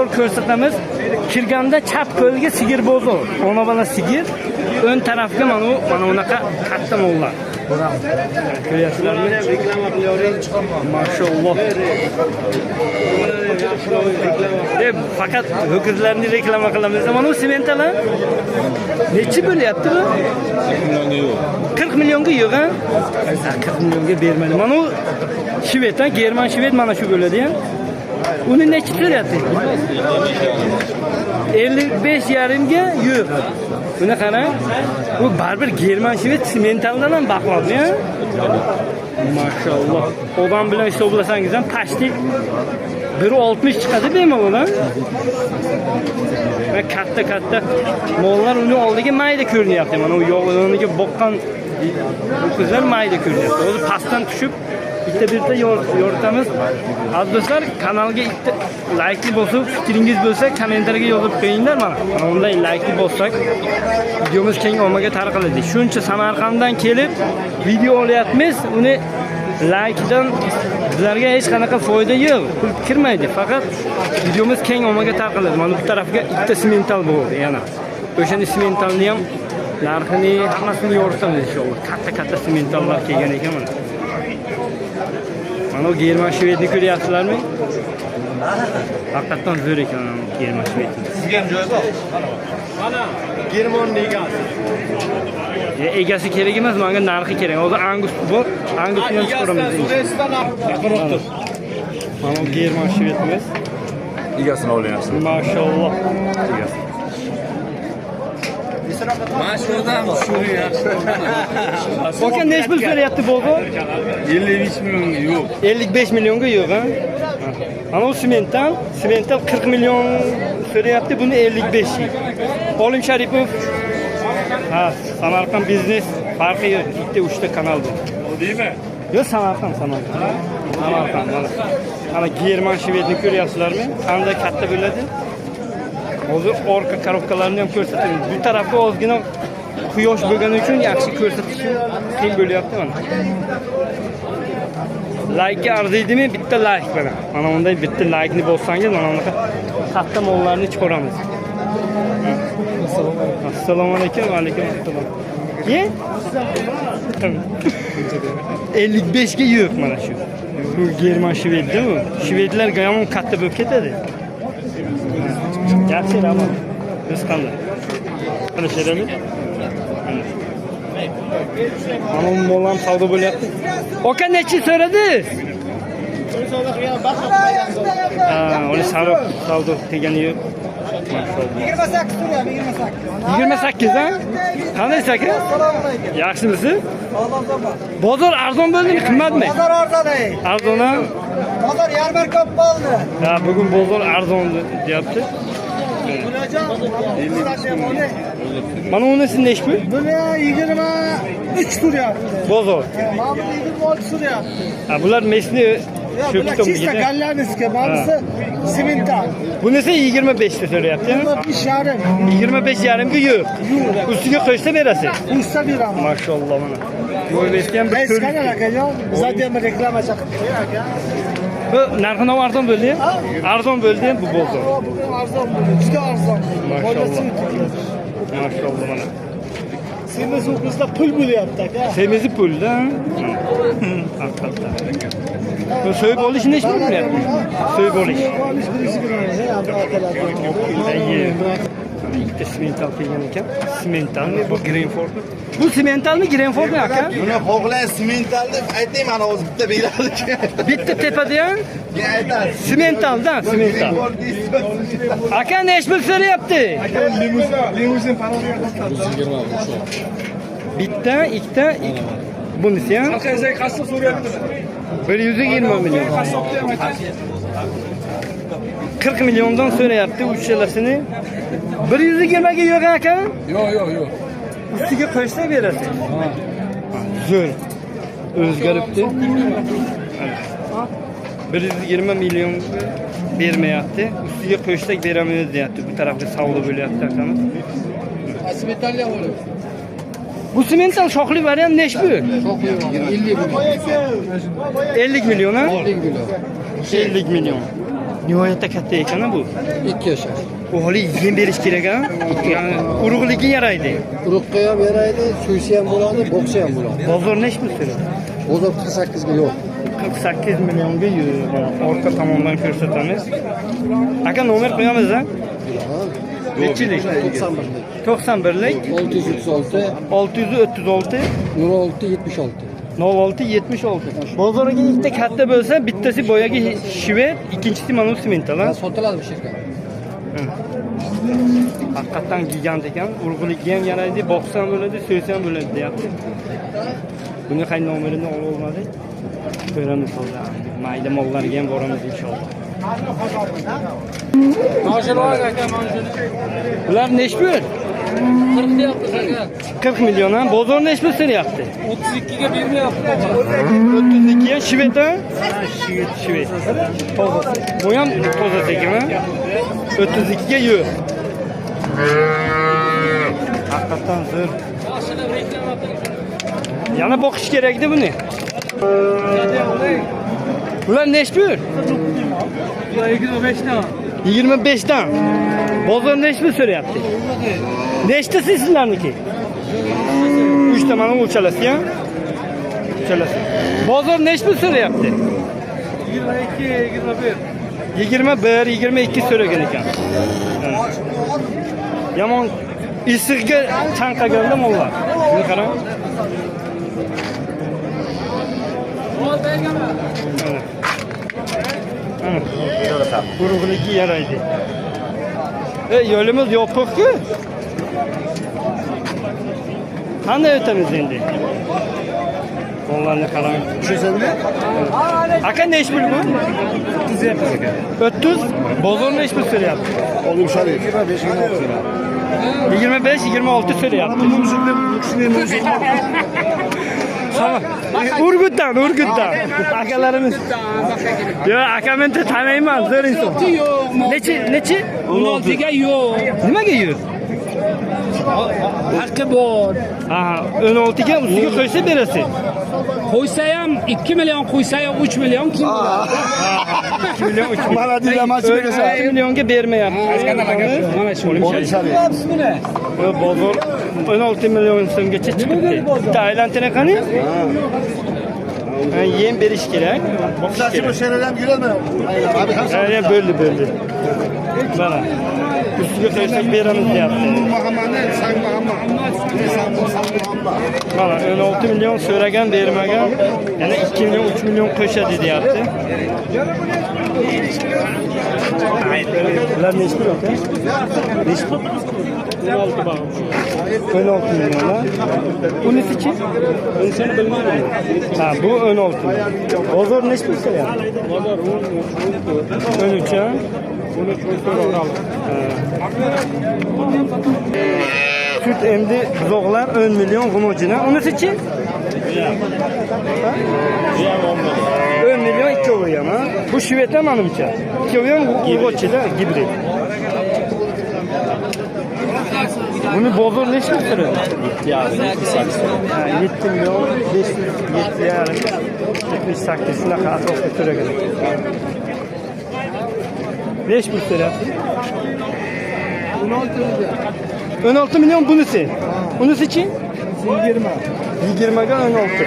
bozor ko'rsatamiz. Kirganda chap qo'lga sigir bozor. Ona bola sigir, o'ng tarafga mana unaqa katta mollar. Ko'ryapsizlarmi? Reklama qilyapmiz. Mashalloh. Deb faqat ho'kizlarni reklama qilamiz. Mana bu sementlar nechi bo'lyapti bu? 40 millionga yo'q, ha? 40 millionga bermadi. Mana bu Shved, ha, German Shved mana shu bo'ladi, ha. Uni nechi to'layapti? 55,5 ga yo'q. Buni qarang. Bu baribir German Shved sementaldan ham baquvvatli, ha? Mashalloh. Odam bilan hisoblasangiz ham pashti 1.60 chiqadi bemalol, ha? Va katta mollar uni oldiga mayda ko'rinyapti. Mana u yog'iniga boqqan ho'kizlar mayda ko'rinyapti. O'zi pastdan tushib bitta yoritamiz. Aziz do'stlar, kanalga like bosib, fikringiz bo'lsa kommentariyga yozib qo'yinglar mana. Unday like bossak, videomiz keng ommaga tarqaladi. Shuncha Samarqanddan kelib video olyapmiz. Uni like-dan bizlarga hech qanaqa foyda yo'q. Pul kirmaydi. Faqat videomiz keng ommaga tarqaladi. Mana bu tarafga ikkita semental bo'ldi yana. O'shani sementalni ham narxini hammasini yoritamiz inshaalloh. Katta sementallar kelgan ekan mana. Mana German Shvedni ko'ryapsizlarmi? Haqiqatan zo'r ekan German Shved. Sizga ham joy bor. Mana Germanning egasi. Egasi kerak emas, menga narxi kerak. Hozir Angus bor, Angusni ham chiqaramiz. Mana German Shvedimiz. Egasini olyapsiz. Mashalloh. Mashhurdan shu yaxshi. Bakın neç pul so'rayapti bozor? 55 millionga yo'q. 55 millionga yo'q, ha? Ana o semental 40 milyon so'rayapti, buni 55. Olim Sharipov. Ha, Samarqand biznes farqi yo'q. Bitta 3 ta kanal bor. O deymi? Yo'q, Samarqand. Samarqand. Ana German Shvedni ko'ryapsizlarmi? Qanday katta bo'ladi? Hozir orqa korobkalarni ham ko'rsatamiz. Bu tarafga ozgina quyosh bo'lgani uchun yaxshi ko'rsatish qiyin bo'lyapti mana. Like arziydimi? Bitta like bilan. Mana bunday bitta like ni bossangiz, mana bunaqa katta mollarni chiqaramiz. Assalomu alaykum. Va alaykum assalom. Ye? 55 ga yo'q mana shu. Bu German Shvedda bu. Shvedlar yomon katta bo'lib ketadi. Yaxshi ramo. Biz qanday? Qilishadimi? Mana bu mollar savdo bo'lyapti. Oka nechi so'radi? Savdo qilgan baqa. Uni savdo qilgani yo'q. Maşallah. 28 so'rayapti, 28. 28, ha? Qanday aka? Assalomu alaykum. Yaxshimisiz? Sog'lom. Bozor arzon bo'ldimi, qimmatmi? Bozor arzon. Arzon, ha? Bozor yarmarka bo'ldi. Ha, bugun bozor arzon deyapti. Mana unisi nechi pul? Buni 23 so'rayapti. Bozor. Mana bu 26 so'rayapti. Ha, bular mesni Shu chista gallarniska, bunisi semental. Bunisi 25 ta so'rayapti. 25,5 ga yo'q. Ustiga qo'ysa berasiz. Qo'ysa beraman. Mashalloh mana. Yo'lbesga ham bir Biz kanal akajon, bizga ham reklama chaqirdik aka. Bu narxini arzon bo'ldi. Arzon bo'ldi bu bozor. Bugun arzon bo'ldi, juda arzon. Mashalloh mana. Semiz o'qizda pul bo'lyapti aka. Semizi pulda. Haqiqatan. Bu so'yib olish nechi pul bo'lyapti? So'yib olish. Ikkita semental kelgan ekan. Sementalmi bu Greenford? Bu sementalmi Greenfordmi aka? Buni xo'g'lar semental deb ayting, mana o'zi bitta beradi. Bitta tepada ham Aytadi. sementaldan, semental. Aka nechi pul so'rayapti? Limuzin parodiya qiladi. Bitta, ikkita, bunisi ham Qancha qassob so'rayapti? 120 milyon. 40 milyondan so'rayapti uchalasini. 120 ga yo'q aka? Yo'q. Ustiga qo'ysa berasiz. Zo'r. O'zgaribdi. 120 milyon bermayapti. Ustiga qo'ysak beramiz deyapti. Bu tarafga savdo bo'lyapti akamiz. Sementalya bo'ldi. Bu semental shoxli variant nechi bu? 50 milyon, ha? 50 milyon. nihoyatda katta ekan bu. 2 yashar. Bu hali yem berish kerak a. Yani urug'ligi yaraydi. Urug'ga ham yaraydi, suysa ham bo'ladi, boqsa ham bo'ladi. Bozor nechi pul so'radi? Bozor 48 ga yo'q. 48 millionga orqa tomondan ko'rsatamiz. Aka nomer qo'yamiz a? Nechilik? 91lik 636 636 06 76. 06 76. Bozoriga ikkita katta bo'lsa, bittasi boyagi shved, ikkinchisi mana simental. Sotiladi bu shirkat. Haqiqatan gigant ekan. Urug'likka ham yaraydi, boqsa ham bo'ladi, so'ysa ham bo'ladi deyapti. Buni qay nomerini olib olmadik. Ko'ramiz hozir. Mayda mollarga ham boramiz inshaalloh. Ular nechi pul? 40 deyapti aka. 40 million ha. Bozor nechi pul so'rayapti? 32 ga bermayapti. 32 ga shved ha? Shved. Tozasi. Bu ham tozasi ekan. 32 ga yo'q. Haqiqatan zo'r. Yana boqish kerak-da buni. Ular nechi pul? 25 dan. 25 dan. Bozor nechi pul so'rayapti? Nechtasi sizlarniki? 3 ta mana o'chalasi ya. O'chalasi. Bozor nechi pul so'rayapti? 21, 22 so'ragan ekan. Yomon isig'ga chanqaganda mollar. Buni qarang. Urug'ligi yaraydi. Yo'limiz yopiq-ku. Qanday o'tamiz endi? Mollarni qarang. Tushunsanmi? Aka nechi pul bu? 30 aka. 30? Bozor nechi pul so'rayapti? Oğlum şöyle. 25, 26 so'rayapti. Tamam. Urgutdan. Akalarimiz. Yo, akamni taniyman, zo'r inson. Nechi? 16 ga yo'q. Nimaga yo'q? Haqqi bor. Aha, 16 ga ustiga qo'ysa berasiz. Qo'ysa ham 2 million, qo'ysa ham 3 million kim bo'ladi? 2 million, 3 million. Bana dilemas berasa. 2 millionga bermayapti. Mana shu. Bozor 16 million so'mgacha chiqibdi. Bitta aylantirib qani? Yem berish kerak. Boksçı bu şereden gülelim mi? Abi kaç? Yani bo'ldi. Mana. Ustiga qo'ysak beramiz deyapti. Muhammed, sen Muhammed. Mana 16 million so'ragan, bermagan. Yana 2 million, 3 million qo'shadi deyapti. Ular nechi pul aka? Nechi pul? 16 bor. 16 millionlar. Bunisi-chi? Bunisini bilmayman. Ha, bu 16. Bozor nechi pul so'rayapti? Bozor 13 ha. Buni ko'rib Süt emdi buzoqlar 10 million g'umojina. Unisi-chi? 10 million ikkovi ham ha. Bu shved ham menimcha. Ikkovi ham urg'ochida gibrid. Buni bozor necha turadi? 7 million 78 shunaqa atrofda turagan. 5 pul so'rayapti. 16 million bunisi. Unisi-chi? 20. 20 ga 16.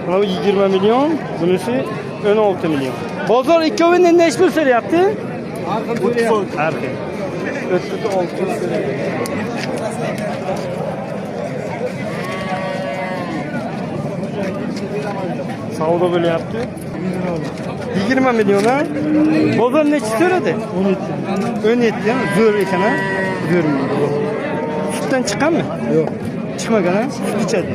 Mana 20 million, bunisi 16 million. Bozor ikkovini necha pul so'rayapti? Arxi. 36 so'rayapti. Savdo bo'lyapti. 20 million ha. Bozor nechi so'radi? 17 ham zo'r ekan ha. Zo'r. Sutdan chiqqanmi? Yo'q. Chiqmagan ha. Sut ichadi.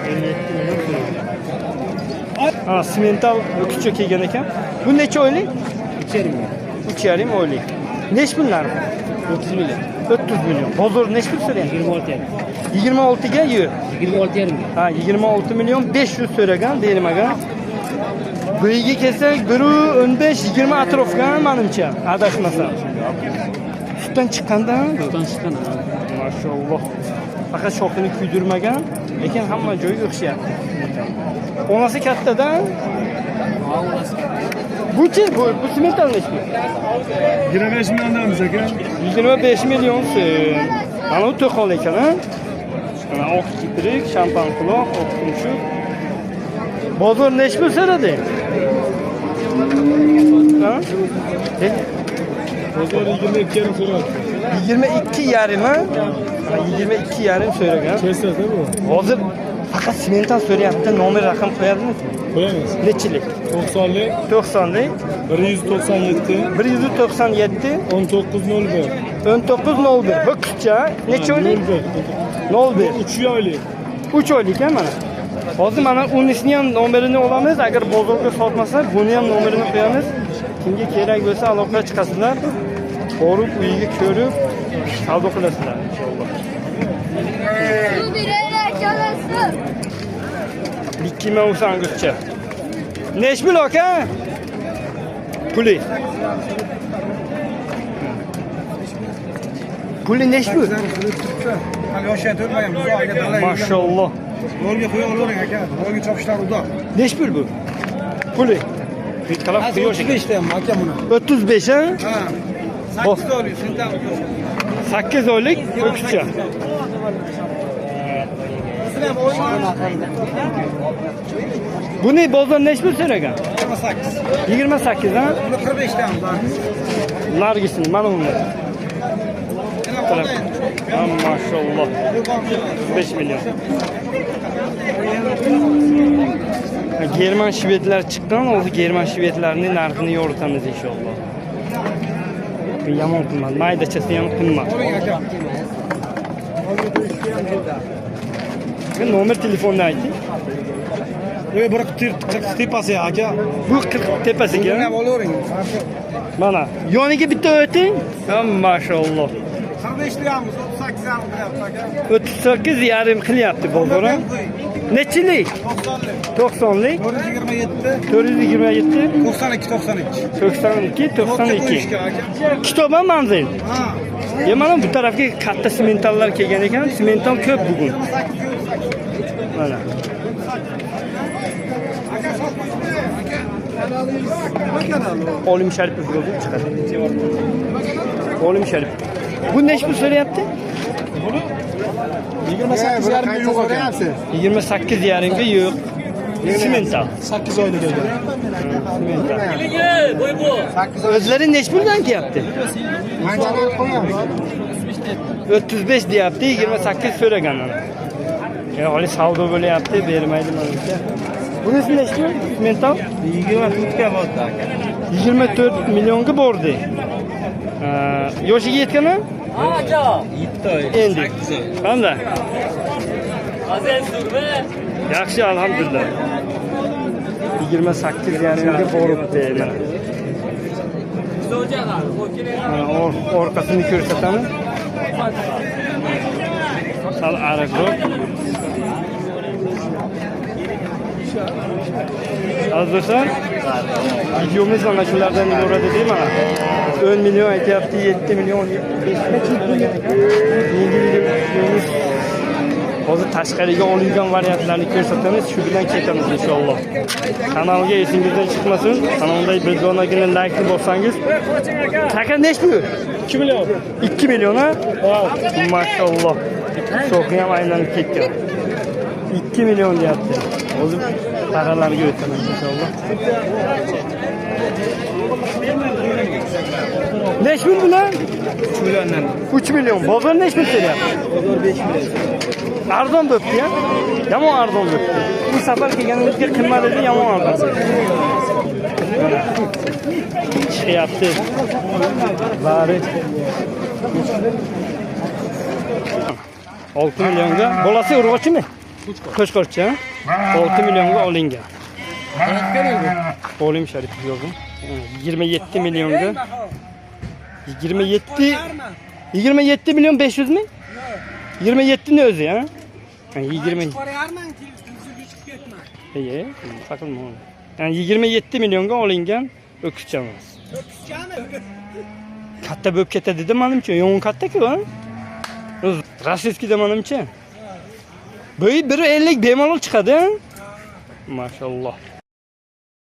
17 million so'radi. Ha, simental kuchga kelgan ekan. Bu necha oylik? 3,5 oylik. Nechi pullar? 30 million. 30 million. Bozor nechi pul so'rayapti? 26 ga yo'q. 26,5. Ha, 26 million 500 so'ragan, bermagan. Bu yerga kelsak 1.15-20 atrofga menimcha, adashmasam. Sutdan chiqqanda? Sutdan chiqqan. Mashalloh. Faqat shoxini kuydirmagan, lekin hamma joyi o'xshayapti. Onasi katta-da. Bu-chi, bu simental nechmi? 25 milliondanmiz aka. 25 million so'm. Mana bu to'qol ekan, ha? Mana oq kiprik, shampan quloq, oq tumshuq. Bozor nech pul so'radi? Ha? Bozor 22 yarim so'radi. 22 yarim, ha? 22 yarim so'ragan. Kesadi bu. Hozir faqat simental so'rayapti, nomer raqam qo'yadimizmi? Qo'yamiz. Nechilik? 90lik, 90lik, 197, 197, 1901. 1901. Bu qizcha necha oylik? 01. 3 oylik. 3 oylik ha mana. Hozir mana unisini ham nomerini olamiz. Agar bozorga sotmasa, buni ham nomerini qo'yamiz. Kimga kerak bo'lsa aloqa chiqasizlar. Borib uyiga ko'rib savdo qilasizlar inshaalloh. Su biraylar kalası. 2 ming o'sangizcha. Nech pul aka? Puli. Puli nech pul? Hali yoshga to'lmagan biz oyga dalay. Maşallah. Rolga qo'ya olavering aka. Rolga chopishlar uzoq. Nech pul bu? Puli. Bir taraf quyosh. 35 ta aka buni. 35 ha? Ha. 8 oylik sendan. 8 oylik o'qishcha. Sizlar o'yin Buni bozor nech pul so'ragan? 28. 28 ha? Buni 45 ta bor. Nargisini mana buni. Maşallah. 5 milyon. German shvedlar chiqqan, o'zi German shvedlarning narxini yoritamiz inshaalloh. Yomon qimmat, maydachasi ham qimmat. Oling aka. Nomer telefonni ayting. Voy bir tepasi aka. Bu 40 tepasiga. Buni olavering. Mana yoniga bitta o'ting. Maşallah. 45 liramiz, 38 ham qilyapti aka. 38 yarim qilyapti bozor. Nechilik? 90lik. 90lik. 427. 427. 92. 92. Kitob ham manzil. Ha. Ya mana bu tarafga katta simentallar kelgan ekan. Simental ko'p bugun. Mana. Olim Sharipov yo'lda chiqadi. Olim Sharipov. Bu nech pul so'rayapti? 28 yarimga yo'q aka. 28 yarimga yo'q. Simental. 8 oylik aka. Simental. O'zlari nech puldan kelyapti? Qanchadan qo'yamiz? 35 deyapti, 28 so'ragan ona. Hali savdo bo'lyapti, bermaydi menimcha. Bunisi nech pul? Simental 24 ga bo'ldi aka. 24 millionga bordi. Yoshiga yetganmi? Ha aka. 7 oy. Endi. Qanday? Yaxshi, alhamdulillah. 28 yarimga boribdi mana. Orqasini ko'rsatamiz. Sal ariqroq. Azizlar, videomiz mana shulardan iborat edi mana. 10 milyon aytyapti, 7 milyon, 5 milyon. Hozir tashqariga olingan variantlarni ko'rsatamiz, shu bilan ketamiz inshaalloh. Kanalga esingizdan chiqmasin, kanalda bir donagina like bossangiz. Taka nech pul? 2 million. 2 million ha? Maşallah. So'qi ham aylanib ketgan. 2 million deyapti. Hozir taqalarga o'taman inshaalloh. Nech pul bular? 3 milliondan. 3 million. Bozor nech pul so'rayapti? Bozor 5 million. Arzon bo'pti ya. Yomon arzon bo'pti. Bu safar kelganimizga qimmat edi, yomon arzon. Chiqyapti. Bari 6 millionga. Bolasi urg'ochimi? Qo'shqorchi, ha? 6 millionga olingan. Olim Sharipov yozdim. 27 millionga. 27 milyon 500 mi? 27 ne o'zi, ha? 20. İyi, takılma onu. Yani 27 milyonga olingan o'qishchamiz. Katta bo'lib ketadi dedi menimcha, yo'ng katta-ku, ha? Rossiyskida menimcha. Bu biri 50 bemalol chiqadi, ha? Maşallah.